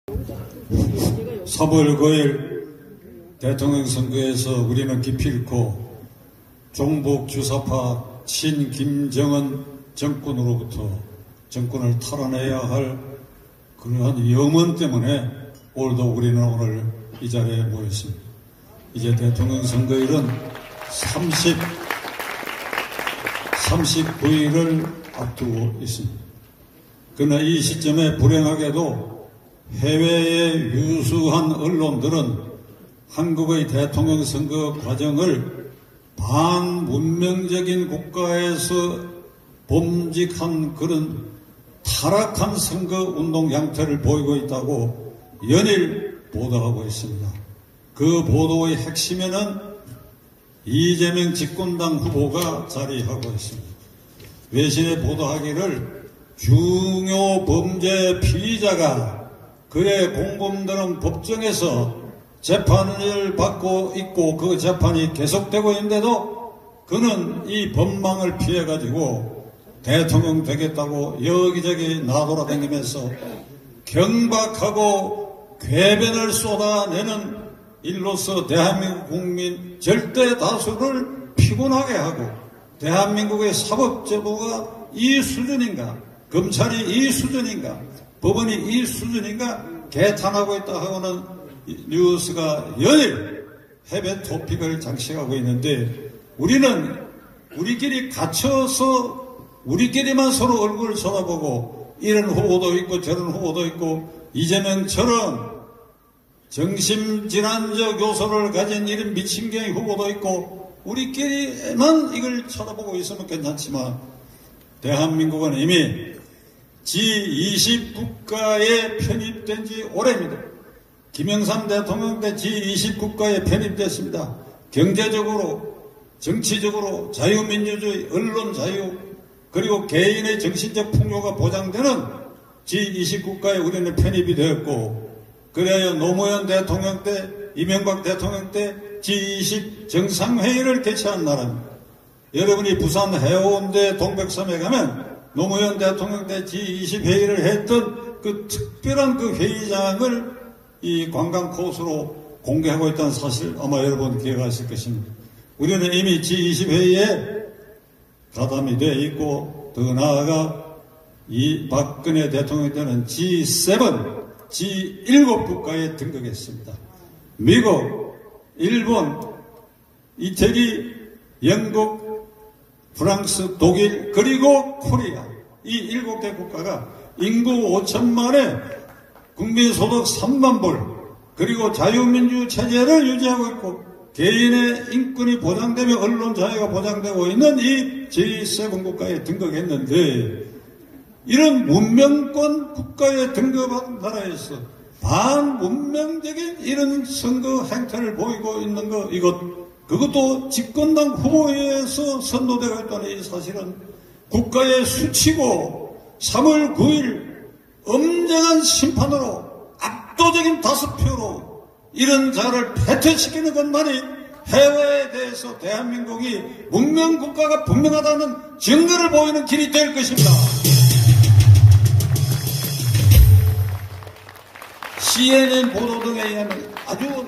3월 9일 대통령 선거에서 우리는 기필코 종북 주사파 친김정은 정권으로부터 정권을 탈환해야 할 그러한 염원 때문에 오늘도 우리는 오늘 이 자리에 모였습니다. 이제 대통령 선거일은 39일을 앞두고 있습니다. 그러나 이 시점에 불행하게도 해외의 유수한 언론들은 한국의 대통령 선거 과정을 반문명적인 국가에서 범직한 그런 타락한 선거운동 양태를 보이고 있다고 연일 보도하고 있습니다. 그 보도의 핵심에는 이재명 집권당 후보가 자리하고 있습니다. 외신에 보도하기를 중요 범죄 피의자가 그의 공범들은 법정에서 재판을 받고 있고 그 재판이 계속되고 있는데도 그는 이 법망을 피해가지고 대통령 되겠다고 여기저기 나돌아다니면서 경박하고 궤변을 쏟아내는 일로서 대한민국 국민 절대 다수를 피곤하게 하고 대한민국의 사법제도가 이 수준인가, 검찰이 이 수준인가, 법원이 이 수준인가 개탄하고 있다 하고는 뉴스가 연일 해외 토픽을 장식하고 있는데 우리는 우리끼리 갇혀서 우리끼리만 서로 얼굴을 쳐다보고 이런 후보도 있고 저런 후보도 있고 이재명처럼 정신질환적 요소를 가진 이런 미친경의 후보도 있고 우리끼리만 이걸 쳐다보고 있으면 괜찮지만 대한민국은 이미 G20 국가에 편입된 지 오래입니다. 김영삼 대통령 때 G20 국가에 편입됐습니다. 경제적으로, 정치적으로, 자유민주주의, 언론 자유, 그리고 개인의 정신적 풍요가 보장되는 G20 국가에 우리는 편입이 되었고, 그래야 노무현 대통령 때, 이명박 대통령 때 G20 정상회의를 개최한 나라입니다. 여러분이 부산 해운대 동백섬에 가면 노무현 대통령 때 G20 회의를 했던 그 특별한 그 회의장을 이 관광 코스로 공개하고 있다는 사실 아마 여러분 기억하실 것입니다. 우리는 이미 G20 회의에 가담이 되어 있고 더 나아가 이 박근혜 대통령 때는 G7, G7 국가에 등극했습니다. 미국, 일본, 이태리, 영국, 프랑스, 독일, 그리고 코리아 이 7개 국가가 인구 5천만에 국민소득 3만 불 그리고 자유민주 체제를 유지하고 있고 개인의 인권이 보장되며 언론 자유가 보장되고 있는 이 G7 국가에 등극했는데 이런 문명권 국가에 등극한 나라에서 반문명적인 이런 선거 행태를 보이고 있는 거 그것도 집권당 후보에서 선도되고 있다는 이 사실은 국가의 수치고 3월 9일 엄정한 심판으로 압도적인 다수표로 이런 자를 패퇴시키는 것만이 해외에 대해서 대한민국이 문명국가가 분명하다는 증거를 보이는 길이 될 것입니다. CNN 보도 등에 의하면 아주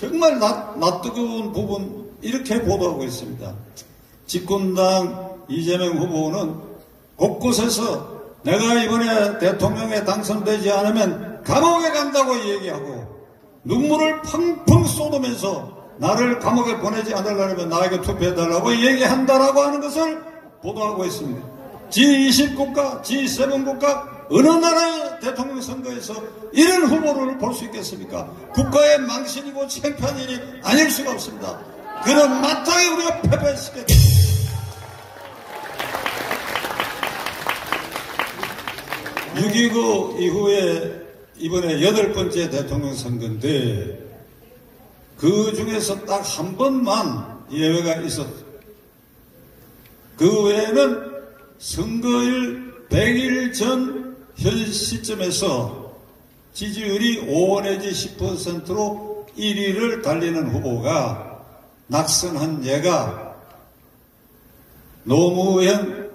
정말 낯뜨거운 부분 이렇게 보도하고 있습니다. 집권당 이재명 후보는 곳곳에서 내가 이번에 대통령에 당선되지 않으면 감옥에 간다고 얘기하고 눈물을 펑펑 쏟으면서 나를 감옥에 보내지 않으려면 나에게 투표해달라고 얘기한다라고 하는 것을 보도하고 있습니다. G20 국가, G7 국가 어느 나라의 대통령 선거에서 이런 후보를 볼 수 있겠습니까? 국가의 망신이고 창피한 일이 아닐 수가 없습니다. 그런 마땅히 우리가 패배시켜야 됩니다. (6.29) 이후에 이번에 8번째 대통령 선거인데 그 중에서 딱 한 번만 예외가 있었어요. 그 외에는 선거일 100일 전 현 시점에서 지지율이 5 내지 10%로 1위를 달리는 후보가 낙선한 예가 노무현,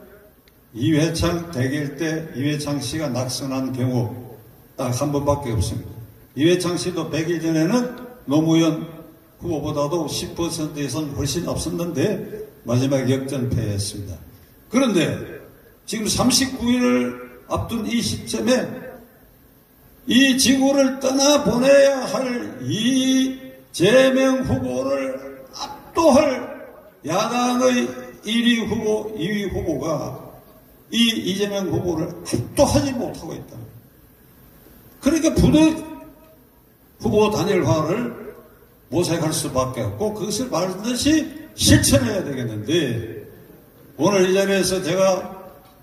이회창 대결 때 이회창 씨가 낙선한 경우 딱 한 번밖에 없습니다. 이회창 씨도 100일 전에는 노무현 후보보다도 10% 이상 훨씬 앞섰는데 마지막에 역전패했습니다. 그런데 지금 39일을 앞둔 이 시점에 이 지구를 떠나보내야 할 이재명 후보를 압도할 야당의 1위 후보, 2위 후보가 이 이재명 후보를 압도하지 못하고 있다. 그러니까 부득 후보 단일화를 모색할 수밖에 없고 그것을 반드시 실천해야 되겠는데 오늘 이 자리에서 제가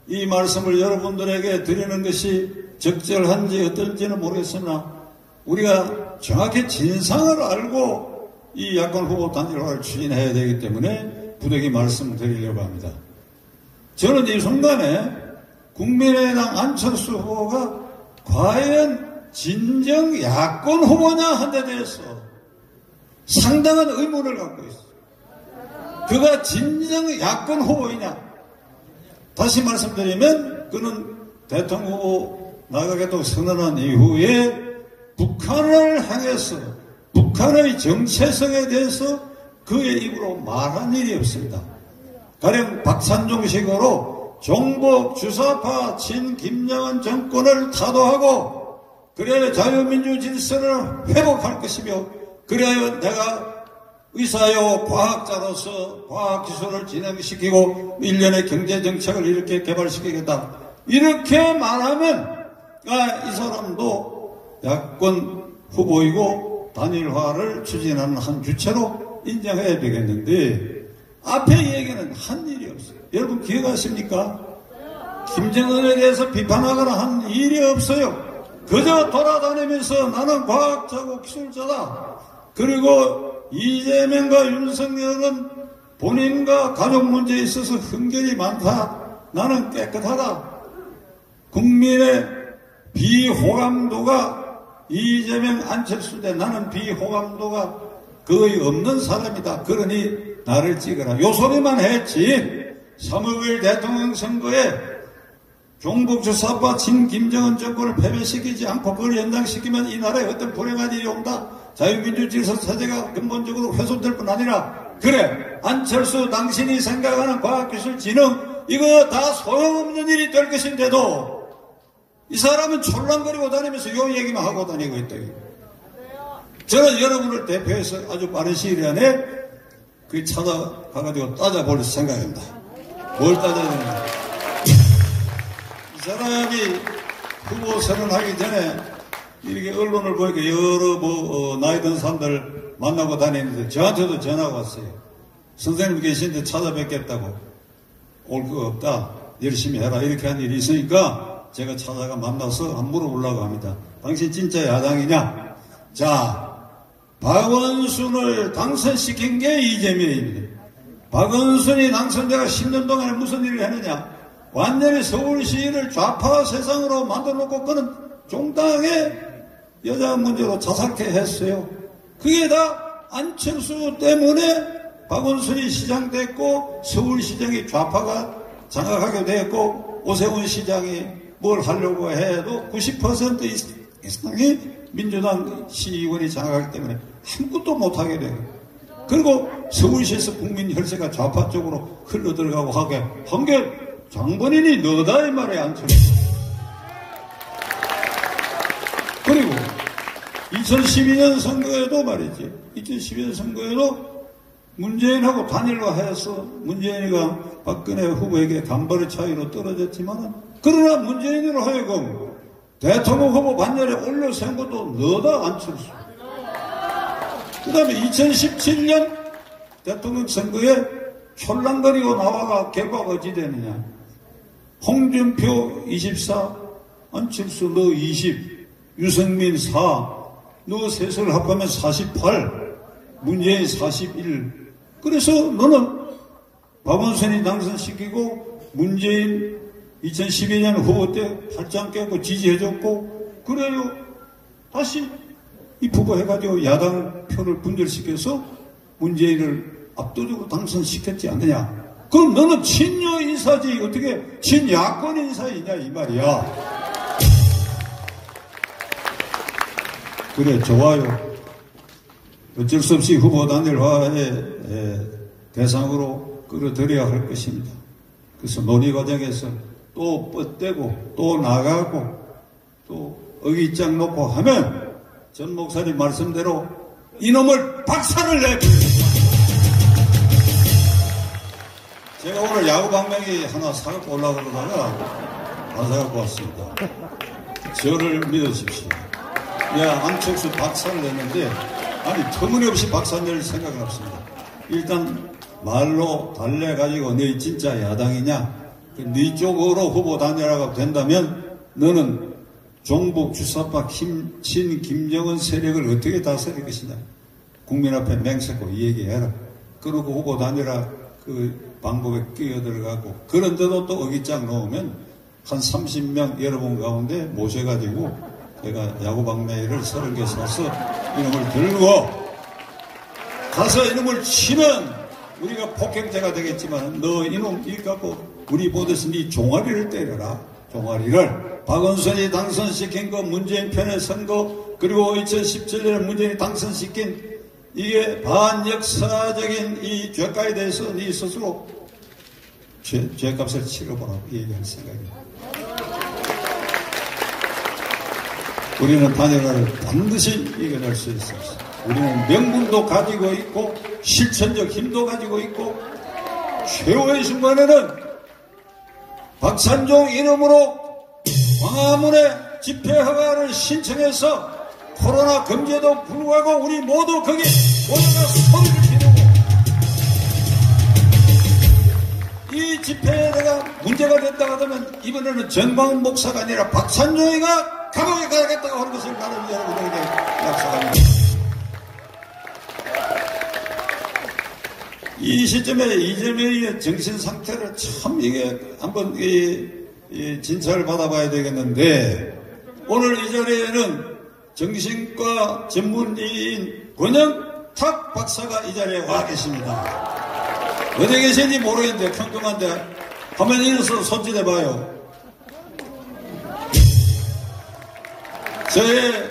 이 말씀을 여러분들에게 드리는 것이 적절한지 어떨지는 모르겠으나 우리가 정확히 진상을 알고 이 야권 후보 단일화를 추진해야 되기 때문에 부득이 말씀드리려고 합니다. 저는 이 순간에 국민의당 안철수 후보가 과연 진정 야권 후보냐 한 데 대해서 상당한 의문을 갖고 있어요. 그가 진정 야권 후보이냐? 다시 말씀드리면 그는 대통령 후보 나가겠다고 선언한 이후에 북한을 향해서 북한의 정체성에 대해서 그의 입으로 말한 일이 없습니다. 가령 박찬종식으로 종북 주사파 친김정은 정권을 타도하고 그래야 자유민주 질서를 회복할 것이며 그래야 내가 의사요 과학자로서 과학기술을 진행시키고 일련의 경제정책을 이렇게 개발시키겠다. 이렇게 말하면 이 사람도 야권 후보이고 단일화를 추진하는 한 주체로 인정해야 되겠는데 앞에 얘기는 한 일이 없어요. 여러분 기억하십니까? 김정은에 대해서 비판하거나 한 일이 없어요. 그저 돌아다니면서 나는 과학자고 기술자다. 그리고 이재명과 윤석열은 본인과 가족 문제에 있어서 흠결이 많다. 나는 깨끗하다. 국민의 비호감도가 이재명 안철수 대 나는 비호감도가 거의 없는 사람이다. 그러니 나를 찍으라. 요 소리만 했지 3월 대통령 선거에 종북주사파 친김정은 정권을 패배시키지 않고 그걸 연장시키면 이 나라에 어떤 불행한 일이 온다. 자유민주 질서 체제가 근본적으로 훼손될 뿐 아니라 그래 안철수 당신이 생각하는 과학기술 진흥 이거 다 소용없는 일이 될 것인데도 이 사람은 촐랑거리고 다니면서 요 얘기만 하고 다니고 있다. 저는 여러분을 대표해서 아주 빠른 시일 안에 그 찾아가가지고 따져볼 생각입니다. 뭘 따져야 되는가? 이 사람이 후보 선언하기 전에 이렇게 언론을 보니까 여러 나이 든 사람들 만나고 다니는데 저한테도 전화가 왔어요. 선생님 계신데 찾아뵙겠다고. 올 거 없다. 열심히 해라. 이렇게 한 일이 있으니까 제가 찾아가 만나서 한번 물어보려고 합니다. 당신 진짜 야당이냐? 자, 박원순을 당선시킨 게 이재명입니다. 박원순이 당선자가 10년 동안에 무슨 일을 했느냐? 완전히 서울시를 좌파 세상으로 만들어놓고 그는 종당의 여자 문제로 자살케 했어요. 그게 다 안철수 때문에 박원순이 시장 됐고 서울시장이 좌파가 장악하게 됐고 오세훈 시장이 뭘 하려고 해도 90% 이상이 민주당 시의원이 장악하기 때문에 아무것도 못하게 돼요. 그리고 서울시에서 국민 혈세가 좌파 쪽으로 흘러들어가고 하게 한 게 장본인이 너다 이 말이야 안철수. 그리고 2012년 선거에도 말이지 2012년 선거에도 문재인하고 단일화해서 문재인이가 박근혜 후보에게 간발의 차이로 떨어졌지만 그러나 문재인으로 하여금 대통령 후보 반열에 올려세운 것도 너다 안철수. 그 다음에 2017년 대통령 선거에 촐랑거리고 나와가 결과가 어찌 되느냐. 홍준표 24, 안철수 너 20, 유승민 4, 너 셋을 합하면 48, 문재인 41. 그래서 너는 박원순이 당선시키고 문재인 2012년 후보 때 팔짱 깨고 지지해줬고 그래요. 다시 입후보해가지고 야당 표를 분열시켜서 문재인을 압도적으로 당선시켰지 않느냐. 그럼 너는 친여 인사지 어떻게 친야권 인사이냐 이 말이야. 그래, 좋아요. 어쩔 수 없이 후보 단일화의 대상으로 끌어들여야 할 것입니다. 그래서 논의 과정에서 또 뻗대고 또 나가고 또 어깃장 놓고 하면 전 목사님 말씀대로 이놈을 박살을 내버립니다. 제가 오늘 야구 방망이 하나 사갖고 올라오고 그러다가 안 사갖고 왔습니다. 저를 믿으십시오. 야, 안철수 박살을 냈는데 아니 터무니없이 박살낼 생각은 없습니다. 일단 말로 달래가지고 너희 진짜 야당이냐? 네 쪽으로 후보 단일화가 된다면 너는 종북 주사파 친 김정은 세력을 어떻게 다스릴 것이냐? 국민 앞에 맹세코 얘기해라. 그러고 후보 단일화 그 방법에 끼어들어가고 그런데도 또 어깃장 놓으면 한 30명 여러분 가운데 모셔가지고 제가 야구방망이를 30개 사서 이놈을 들고 가서 이놈을 치면 우리가 폭행죄가 되겠지만 너 이놈 일 갖고 우리 보듯이 네 종아리를 때려라. 종아리를. 박원순이 당선시킨 거 문재인 편의 선거 그리고 2017년에 문재인이 당선시킨 이게 반역사적인 이 죄가에 대해서 네 스스로 죄값을 치러보라고 얘기할 생각입니다. 우리는 단일화를 반드시 이겨낼 수 있습니다. 우리는 명분도 가지고 있고 실천적 힘도 가지고 있고 최후의 순간에는 박산종 이름으로 광화문에 집회 허가를 신청해서 코로나 금지에도 불구하고 우리 모두 거기 모여서 소리를 지르고 이 집회가 문제가 됐다 하면 이번에는 전광훈 목사가 아니라 박산종이가 감옥에 가야겠다고 하는 것을 나는 여러분에게 약속합니다. 이 시점에 이재명의 정신 상태를 참 이게 한번 진찰을 받아봐야 되겠는데 오늘 이 자리에는 정신과 전문의인 권영탁 박사가 이 자리에 와 계십니다. 어디 계신지 모르겠는데 평범한데 화면 일어서 손짓해봐요. 저의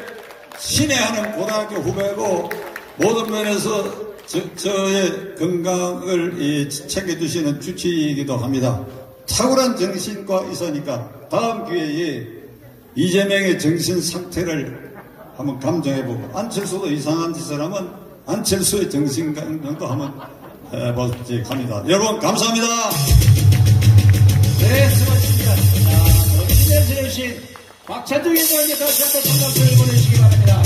신뢰하는 고등학교 후배고 모든 면에서 저의 건강을 챙겨주시는 주치이기도 합니다. 탁월한 정신과 있으니까 다음 기회에 이재명의 정신 상태를 한번 감정해보고 안철수도 이상한 짓을 하면 안철수의 정신 감정도 한번 해보지 합니다. 여러분 감사합니다. 네, 수고하셨습니다. 멋진 연설해주신 박찬중 위원장님께 다시 한번 박수를 보내주시기 바랍니다.